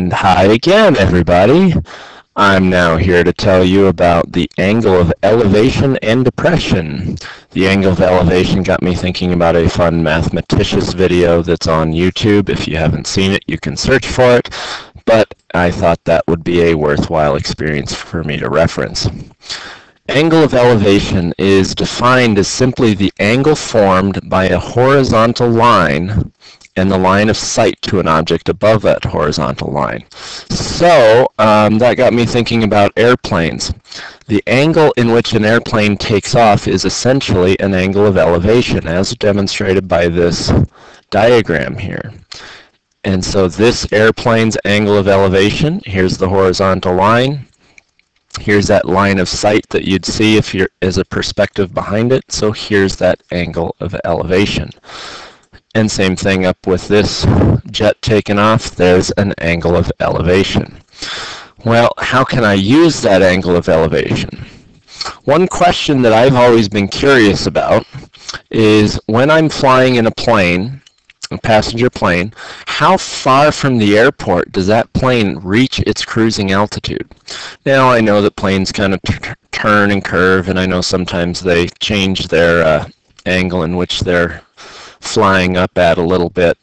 And hi again, everybody. I'm now here to tell you about the angle of elevation and depression. The angle of elevation got me thinking about a fun Mathematicious video that's on YouTube. If you haven't seen it, you can search for it, but I thought that would be a worthwhile experience for me to reference. Angle of elevation is defined as simply the angle formed by a horizontal line and the line of sight to an object above that horizontal line. So that got me thinking about airplanes. The angle in which an airplane takes off is essentially an angle of elevation, as demonstrated by this diagram here. And so this airplane's angle of elevation, here's the horizontal line. Here's that line of sight that you'd see if you're as a perspective behind it. So here's that angle of elevation. And same thing up with this jet taking off, there's an angle of elevation. Well, how can I use that angle of elevation? One question that I've always been curious about is when I'm flying in a plane, a passenger plane, how far from the airport does that plane reach its cruising altitude? Now I know that planes kind of turn and curve, and I know sometimes they change their angle in which they're flying up at a little bit.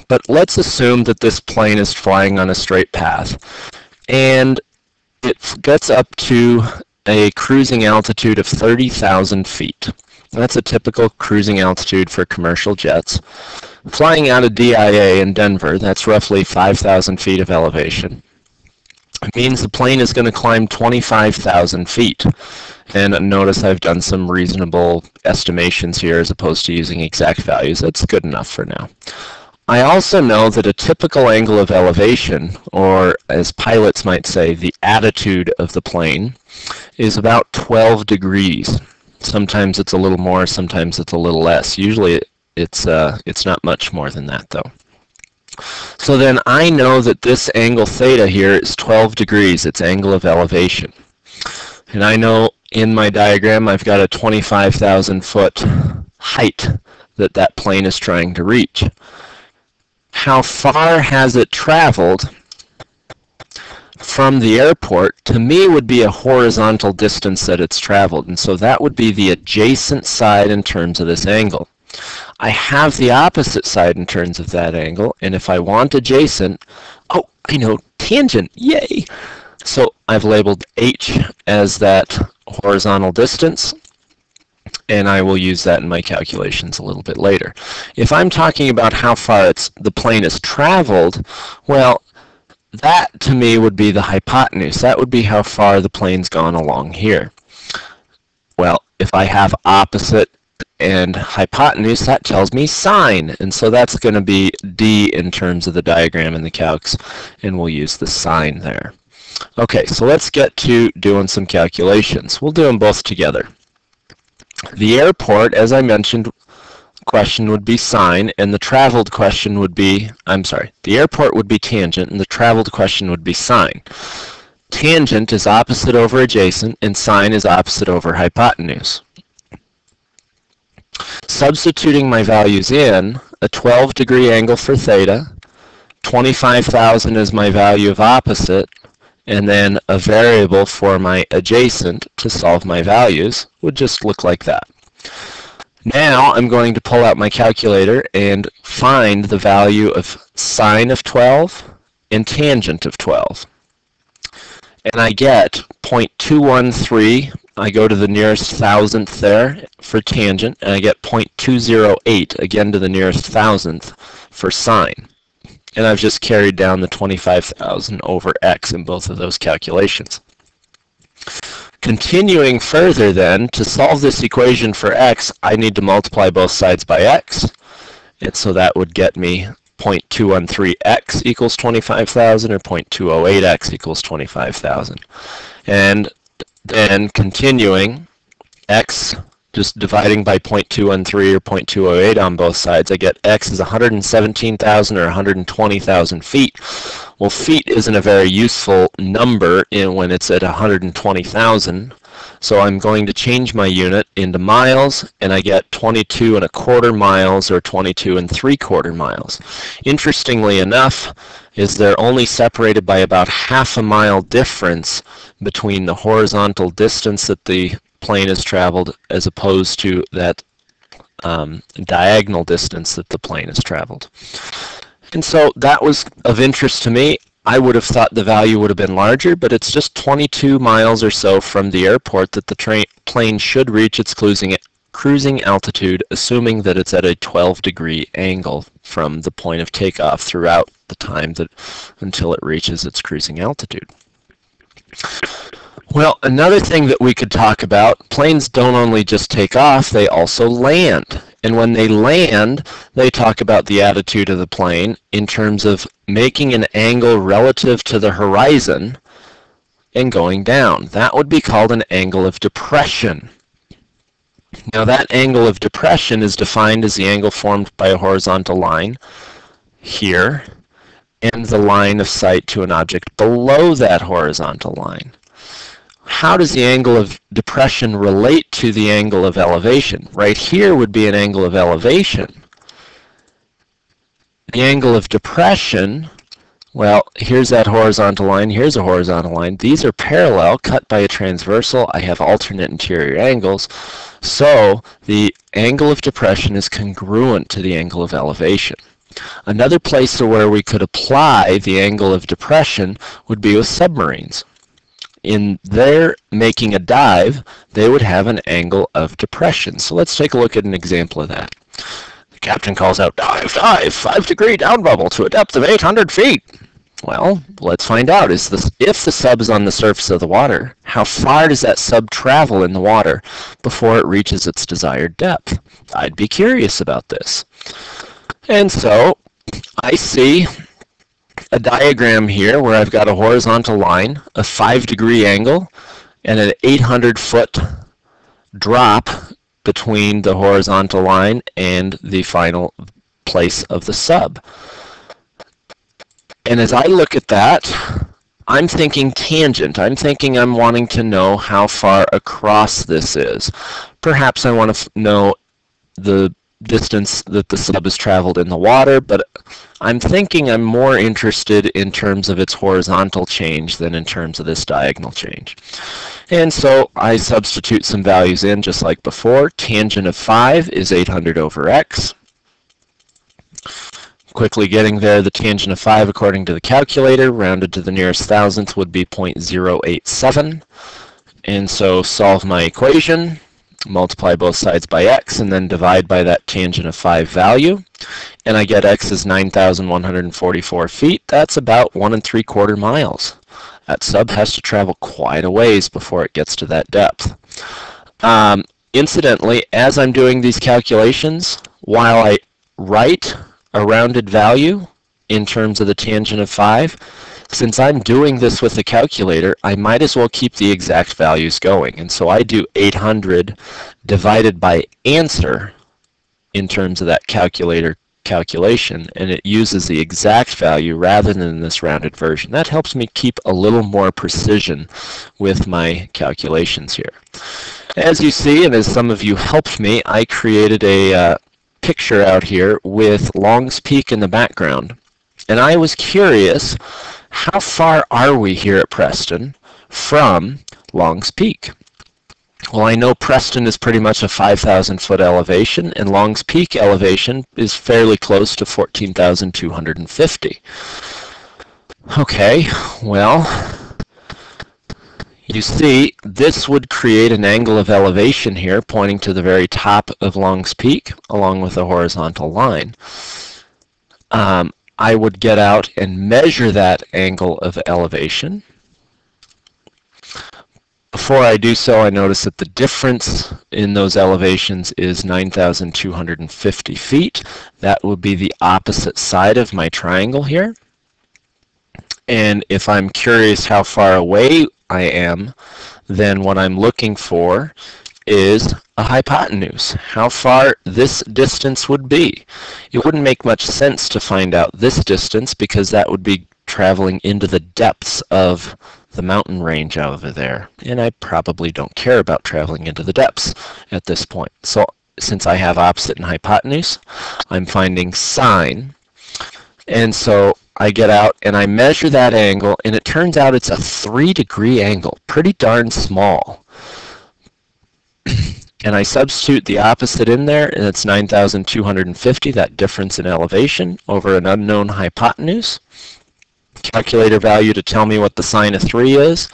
But let's assume that this plane is flying on a straight path and it gets up to a cruising altitude of 30,000 feet. That's a typical cruising altitude for commercial jets. Flying out of DIA in Denver, that's roughly 5,000 feet of elevation. It means the plane is going to climb 25,000 feet. And notice I've done some reasonable estimations here as opposed to using exact values. That's good enough for now. I also know that a typical angle of elevation, or as pilots might say, the attitude of the plane, is about 12 degrees. Sometimes it's a little more, sometimes it's a little less. Usually it's not much more than that, though. So then I know that this angle theta here is 12 degrees, its angle of elevation. And I know in my diagram I've got a 25,000 foot height that that plane is trying to reach. How far has it traveled from the airport, to me, would be a horizontal distance that it's traveled, and so that would be the adjacent side in terms of this angle. I have the opposite side in terms of that angle, and if I want adjacent, oh, I know, tangent, yay! So I've labeled h as that horizontal distance, and I will use that in my calculations a little bit later. If I'm talking about how far the plane has traveled, well, that to me would be the hypotenuse. That would be how far the plane's gone along here. Well, if I have opposite and hypotenuse, that tells me sine, and so that's going to be d in terms of the diagram in the calcs, and we'll use the sine there. Okay, so let's get to doing some calculations. We'll do them both together. The airport, as I mentioned, question would be sine, and the traveled question would be, the airport would be tangent, and the traveled question would be sine. Tangent is opposite over adjacent, and sine is opposite over hypotenuse. Substituting my values in, a 12-degree angle for theta, 25,000 is my value of opposite, and then a variable for my adjacent to solve my values would just look like that. Now I'm going to pull out my calculator and find the value of sine of 12 and tangent of 12. And I get 0.213. I go to the nearest thousandth there for tangent, and I get 0.208, again to the nearest thousandth for sine. And I've just carried down the 25,000 over x in both of those calculations. Continuing further then, to solve this equation for x, I need to multiply both sides by x. And so that would get me 0.213x equals 25,000, or 0.208x equals 25,000. And then continuing, x, just dividing by 0.213 or 0.208 on both sides, I get x is 117,000 or 120,000 feet. Well, feet isn't a very useful number when it's at 120,000. So I'm going to change my unit into miles, and I get 22¼ miles or 22¾ miles. Interestingly enough, is they're only separated by about ½ a mile difference between the horizontal distance that the plane has traveled as opposed to that diagonal distance that the plane has traveled. And so that was of interest to me. I would have thought the value would have been larger, but it's just 22 miles or so from the airport that the plane should reach its cruising altitude, assuming that it's at a 12-degree angle from the point of takeoff throughout the time until it reaches its cruising altitude. Well, another thing that we could talk about, planes don't only just take off, they also land. And when they land, they talk about the attitude of the plane in terms of making an angle relative to the horizon and going down. That would be called an angle of depression. Now that angle of depression is defined as the angle formed by a horizontal line here and the line of sight to an object below that horizontal line. How does the angle of depression relate to the angle of elevation? Right here would be an angle of elevation. The angle of depression, well, here's that horizontal line, here's a horizontal line. These are parallel, cut by a transversal. I have alternate interior angles. So the angle of depression is congruent to the angle of elevation. Another place where we could apply the angle of depression would be with submarines. In their making a dive, they would have an angle of depression. So let's take a look at an example of that. The captain calls out, "Dive, dive, 5-degree down bubble to a depth of 800 feet. Well, let's find out. If the sub is on the surface of the water, how far does that sub travel in the water before it reaches its desired depth? I'd be curious about this. And so I see a diagram here where I've got a horizontal line, a 5-degree angle, and an 800-foot drop between the horizontal line and the final place of the sub. And as I look at that, I'm thinking tangent. I'm thinking I'm wanting to know how far across this is. Perhaps I want to know the distance that the sub has traveled in the water, but I'm thinking I'm more interested in terms of its horizontal change than in terms of this diagonal change. And so I substitute some values in just like before. Tangent of 5 is 800 over x. Quickly getting there, the tangent of 5 according to the calculator, rounded to the nearest thousandth, would be 0.087. And so solve my equation, multiply both sides by x, and then divide by that tangent of 5 value. And I get x is 9,144 feet. That's about 1 3/4 miles. That sub has to travel quite a ways before it gets to that depth. Incidentally, as I'm doing these calculations, while I write a rounded value in terms of the tangent of 5, since I'm doing this with the calculator, I might as well keep the exact values going. And so I do 800 divided by answer in terms of that calculator calculation, and it uses the exact value rather than this rounded version. That helps me keep a little more precision with my calculations here. As you see, and as some of you helped me, I created a picture out here with Long's Peak in the background. And I was curious, how far are we here at Preston from Long's Peak? Well, I know Preston is pretty much a 5,000-foot elevation, and Long's Peak elevation is fairly close to 14,250. Okay, well, you see, this would create an angle of elevation here pointing to the very top of Long's Peak along with a horizontal line. I would get out and measure that angle of elevation. Before I do so, I notice that the difference in those elevations is 9,250 feet. That would be the opposite side of my triangle here. And if I'm curious how far away I am, then what I'm looking for is a hypotenuse, how far this distance would be. It wouldn't make much sense to find out this distance because that would be traveling into the depths of the mountain range over there. And I probably don't care about traveling into the depths at this point. So since I have opposite and hypotenuse, I'm finding sine. And so I get out and I measure that angle, and it turns out it's a 3-degree angle, pretty darn small. And I substitute the opposite in there, and it's 9,250, that difference in elevation, over an unknown hypotenuse. Calculator value to tell me what the sine of 3 is,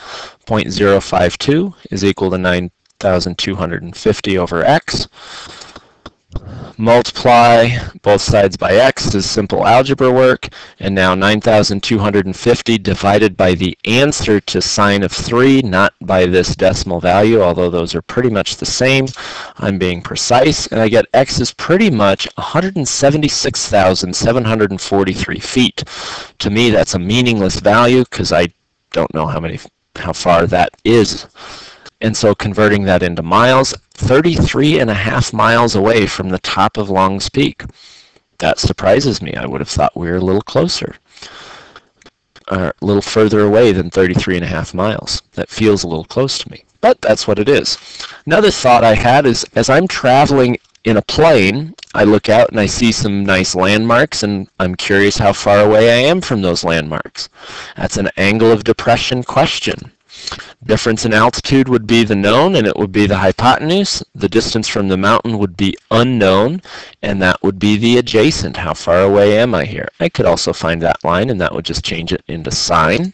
0.052 is equal to 9,250 over x. Multiply both sides by x is simple algebra work, and now 9,250 divided by the answer to sine of 3, not by this decimal value, although those are pretty much the same. I'm being precise, and I get x is pretty much 176,743 feet. To me, that's a meaningless value because I don't know how far that is. And so converting that into miles, 33.5 miles away from the top of Long's Peak. That surprises me. I would have thought we were a little closer, a little further away than 33.5 miles. That feels a little close to me, but that's what it is. Another thought I had is, as I'm traveling in a plane, I look out and I see some nice landmarks, and I'm curious how far away I am from those landmarks. That's an angle of depression question. Difference in altitude would be the known, and it would be the hypotenuse. The distance from the mountain would be unknown, and that would be the adjacent. How far away am I here? I could also find that line, and that would just change it into sine.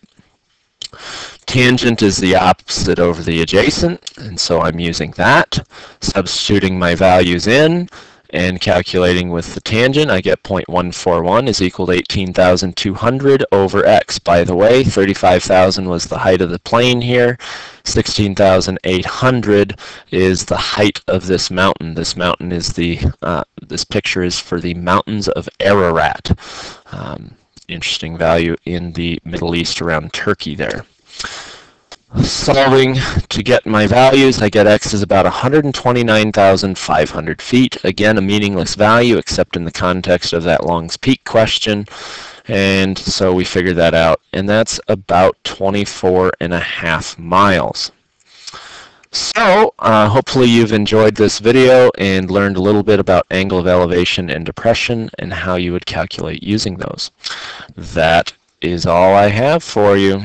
Tangent is the opposite over the adjacent, and so I'm using that. Substituting my values in and calculating with the tangent, I get 0.141 is equal to 18,200 over x. By the way, 35,000 was the height of the plane here. 16,800 is the height of this mountain. This mountain is this picture is for the mountains of Ararat. Interesting value in the Middle East around Turkey there. Solving to get my values, I get x is about 129,500 feet. Again, a meaningless value except in the context of that Long's Peak question. And so we figured that out, and that's about 24.5 miles. So hopefully you've enjoyed this video and learned a little bit about angle of elevation and depression and how you would calculate using those. That is all I have for you.